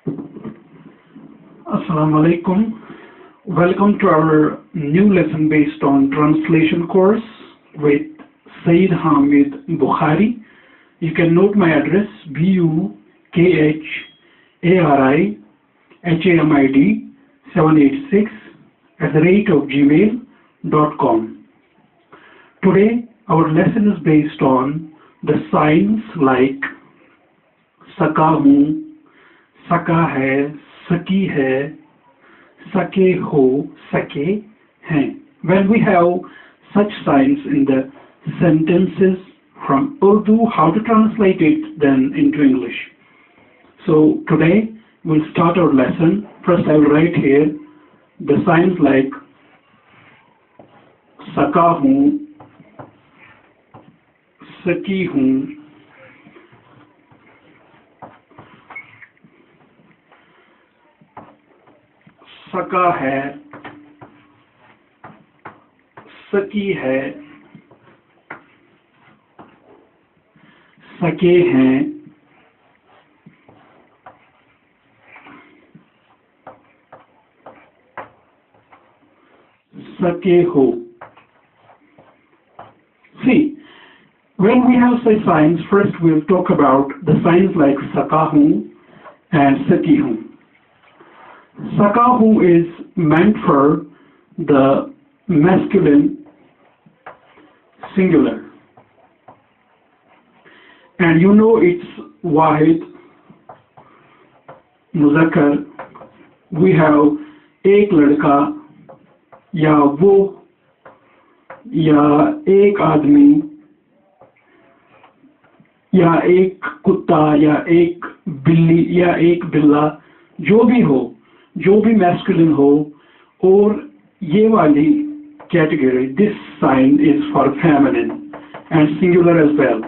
Assalamu alaikum. Welcome to our new lesson based on translation course with Syed Haamid Bukhari. You can note my address bukharihamid786@gmail.com. Today our lesson is based on the signs like saka hu, saka hai, saki hai, sake ho, sake hain. When we have such signs in the sentences from Urdu, how to translate it then into English. So today we'll start our lesson. First I will write here the signs like saka hu, saki hu, सका है, सकी है, सके हैं, सके हो. See, when we have such signs, first we'll talk about the signs like saka hu and saki hu. Sakahu is meant for the masculine singular, and you know it's wahid muzakkar. We have एक लड़का या वो या एक आदमी या एक कुत्ता या एक बिल्ली या एक बिल्ला, जो भी हो, जो भी masculine हो, और ये वाली category, this sign is for feminine and singular as well,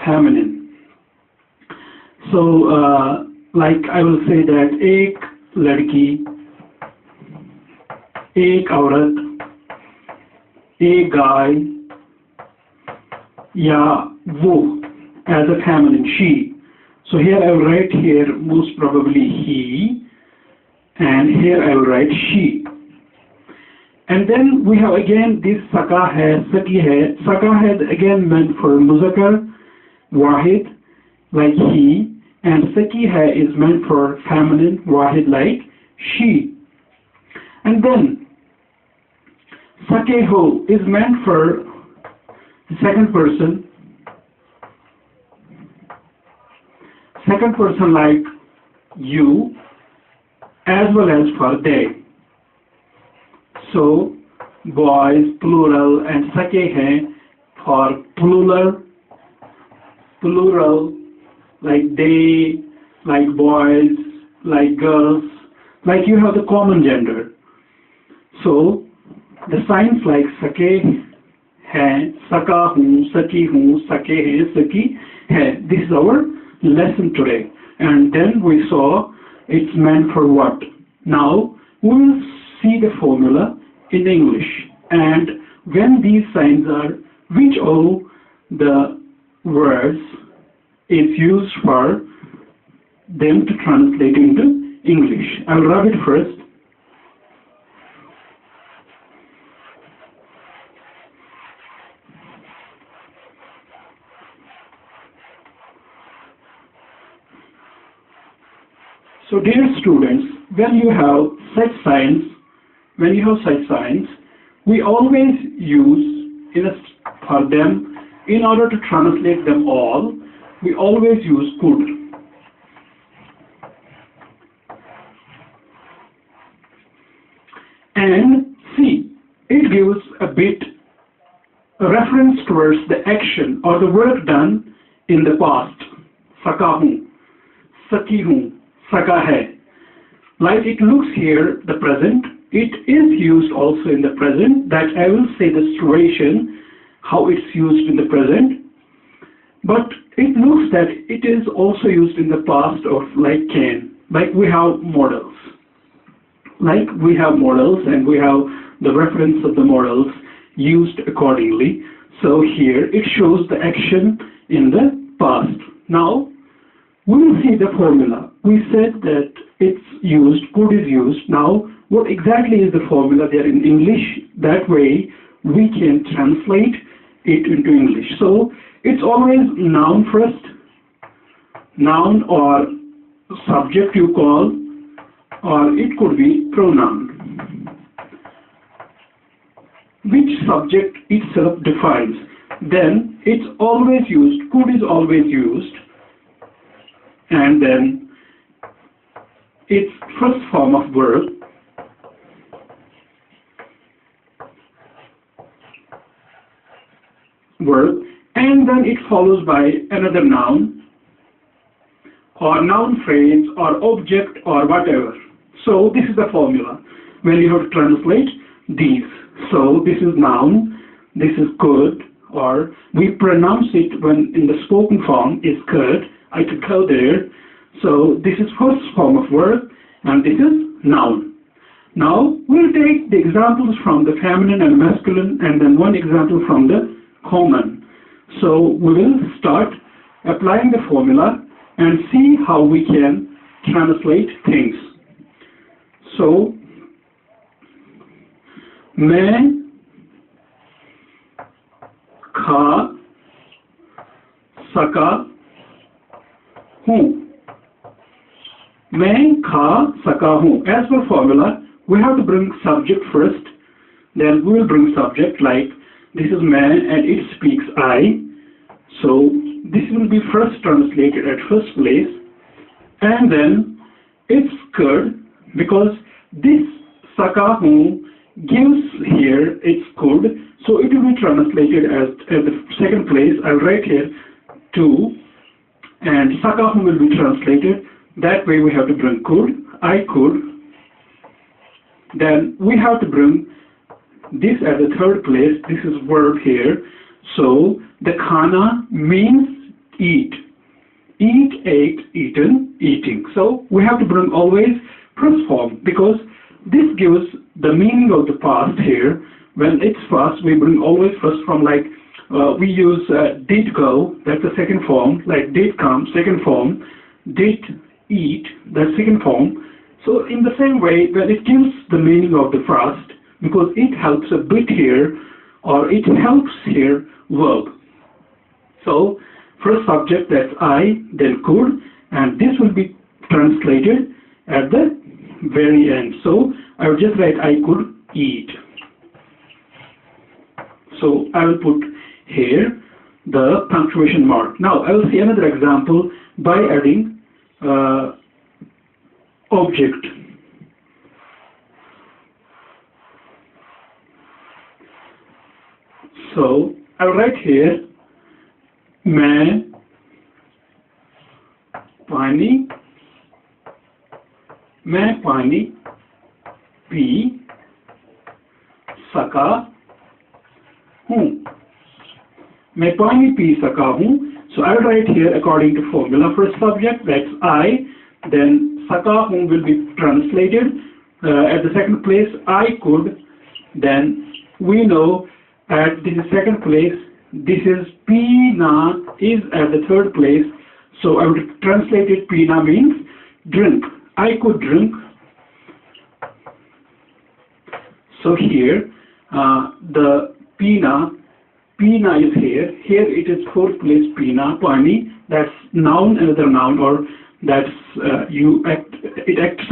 feminine. So like I will say that एक लड़की, एक औरत, एक गाय या वो as a feminine, she. So here I will write here most probably he, and here I will write she. And then we have again this saka hai, saki hai. Saka hai again meant for muzakkar, wahid, like he, and saki hai is meant for feminine, wahid, like she. And then sake ho is meant for the second person. Second person like you, as well as for they. So boys plural and sake hai for plural, like they, like boys, like girls, like you have the common gender. So the signs like sake hai, saka hu, saki hu, sake hai, saki hai. This is our lesson today, and then we saw it's meant for what. Now we will see the formula in English, and when these signs are, which all the words is used for them to translate into English. I'll rub it first. So dear students, when you have such signs, we always use for them, in order to translate them all, we always use could. And see, it gives a bit reference towards the action or the work done in the past. Saka hu, saki hu, saka hai. Like it looks here, the present, it is used also in the present, that I will say the situation, how it's used in the present, but it looks that it is also used in the past of like can, like we have models. And we have the reference of the models used accordingly. So here it shows the action in the past. Now We will see the formula. We said that it's used, could is used. Now, what exactly is the formula there in English? That way, we can translate it into English. So, it's always noun first, noun or subject you call, or it could be pronoun, which subject itself defines. Then, it's always used, could is always used, and then its first form of verb, and then it follows by another noun or noun phrase or object or whatever. So this is the formula when you have to translate these. So this is noun, this is could, or we pronounce it when in the spoken form is could. I could go there. So this is first form of verb and this is noun. Now we'll take the examples from the feminine and masculine and then one example from the common. So we will start applying the formula and see how we can translate things. So मैं खा सका हूँ. मैं खा सका हूँ. As per formula, we have to bring subject first. Then we will bring subject like this is man and it speaks I. So this will be first translated at first place. And then it's could because this saka hu gives here its could. So it will be translated as the second place. I'll write here to and saka hu will be translated. That way we have to bring could. I could. Then we have to bring this at the third place. This is verb here. So the khana means eat. Eat, ate, eaten, eating. So we have to bring always first form because this gives the meaning of the past here. When it's past, we bring always first form like we use did go, that's the second form, like did come, second form, did eat, that's second form. So in the same way, when it gives the meaning of the past, because it helps a bit here, or it helps here, verb. So, first subject, that's I, then could, and this will be translated at the very end. So, I will just write I could eat. So, I will put here the punctuation mark. Now, I will see another example by adding object. So I will write here मैं पानी P सका हूँ. मैं पानी P सका हूँ. So I will write here according to formula. First subject, that's I. Then saka hum will be translated at the second place. I could. Then we know at the second place, this is pina is at the third place. So I would translate it. Pina means drink. I could drink. So here the pina is here. Here it is fourth place. Pina, pani. That's noun, another noun, or that's it acts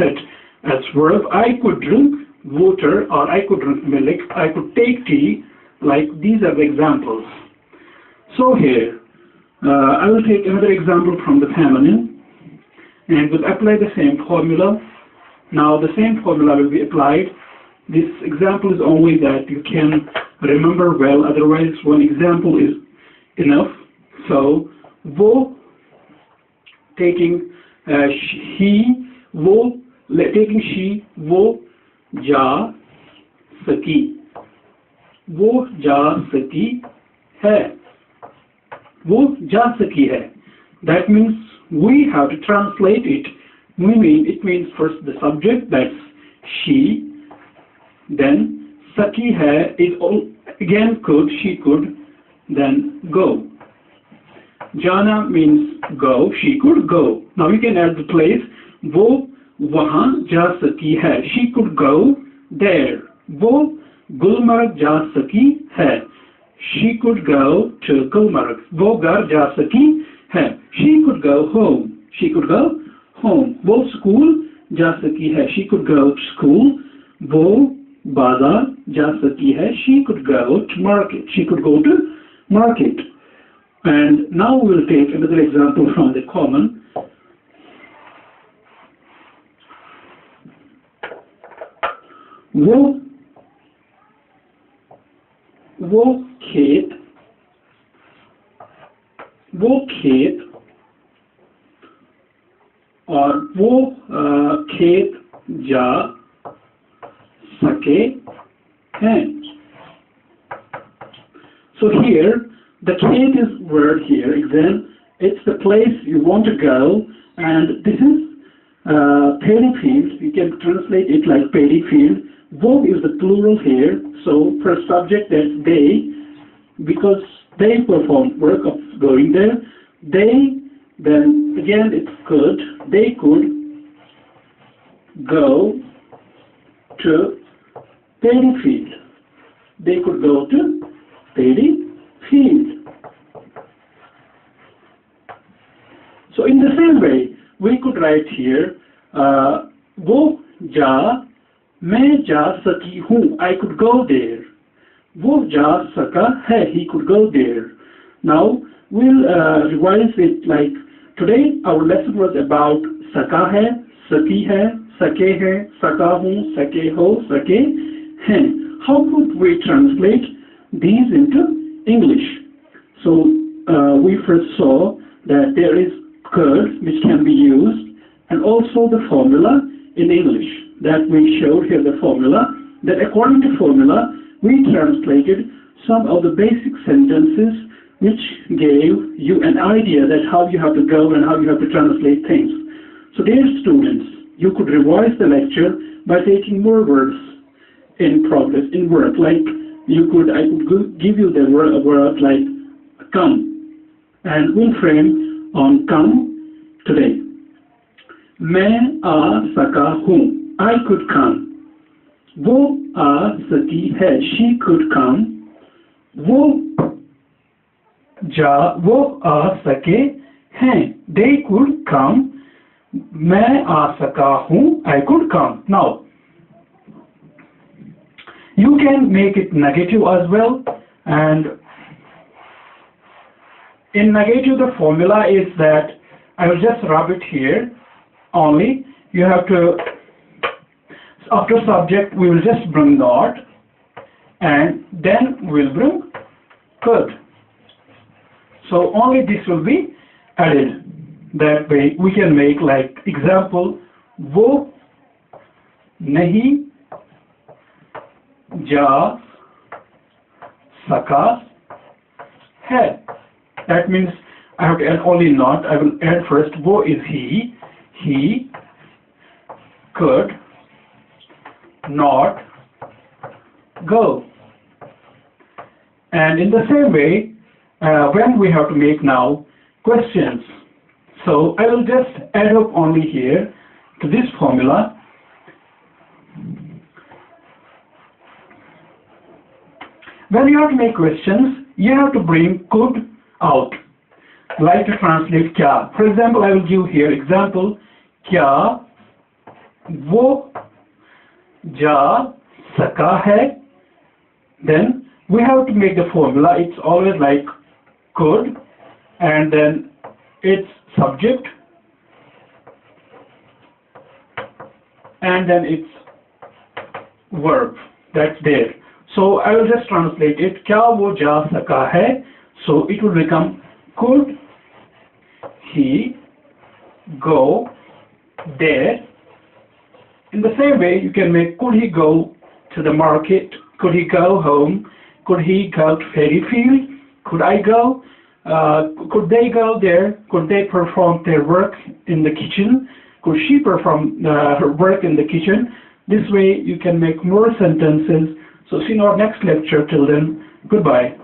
as verb. I could drink water, or I could drink milk. I could take tea. Like these are the examples. So here I will take another example from the feminine and will apply the same formula. Now the same formula will be applied. This example is only that you can remember well, otherwise one example is enough. So wo taking he, wo taking she, wo ja saki. वो जा सकी है. वो जा सकी है. That means we have to translate it. It means first the subject, that's she. Then saki hai is again could, she could. Then go. Jana means go. She could go. Now you can add the place. वो वहाँ जा सकी है. She could go there. वो गुलमर्ग जा सकी है. She could go to Gulmarg. वो घर जा सकी है. She could go home. She could go home. वो स्कूल जा सकी है. She could go to school. वो बाजार जा सकी है. She could go to market. She could go to market. And now we'll take another example from the common. वो खेत और वो खेत जा सके हैं. So here the khet is word here. Again, it's the place you want to go, and this is paddy field. You can translate it like paddy field. Wo is the plural here. So for subject that's they, because they perform work of going there. They, then again it's could. They could go to paddy field. They could go to paddy field. So in the same way, we could write here, वो जा मैं जा सकी हूँ. I could go there. वो जा सका है. He could go there. Now we'll revise it like today. Our lesson was about सका है, सकी है, सके है, सका हूँ, सके हो, सके हैं. How could we translate these into English? So we first saw that there is could which can be used, and also the formula in English that we showed here, the formula that according to formula we translated some of the basic sentences which gave you an idea that how you have to go and how you have to translate things. So dear students, you could revise the lecture by taking more words in progress in work. Like I could give you the word like come, and we'll frame on come today. मैं आ सका हूँ. I could come. वो आ सकी है. She could come. वो आ सके हैं. They could come. मैं आ सका हूँ. I could come. Now you can make it negative as well, and in negative the formula is that I will just rub it here only. You have to, after subject we will just bring not, and then we'll bring could. So only this will be added. That way we can make like example, वो नहीं जा सका है. That means I have to add only not. I will add first wo is he. He could not go. And in the same way, when we have to make now questions, so I will just add up only here to this formula. When you have to make questions, you have to bring could out. Like to translate kya. For example, I will give here example, kya wo ja saka hai. Then we have to make the formula. It's always like could, and then it's subject, and then it's verb. That's there. So I will just translate it. Kya wo ja saka hai. So it will become could he go there. In the same way, you can make could he go to the market, could he go home, could he go to ferry field, could I go, could they go there, could they perform their work in the kitchen, could she perform her work in the kitchen. This way you can make more sentences. So see you in our next lecture. Till then, goodbye.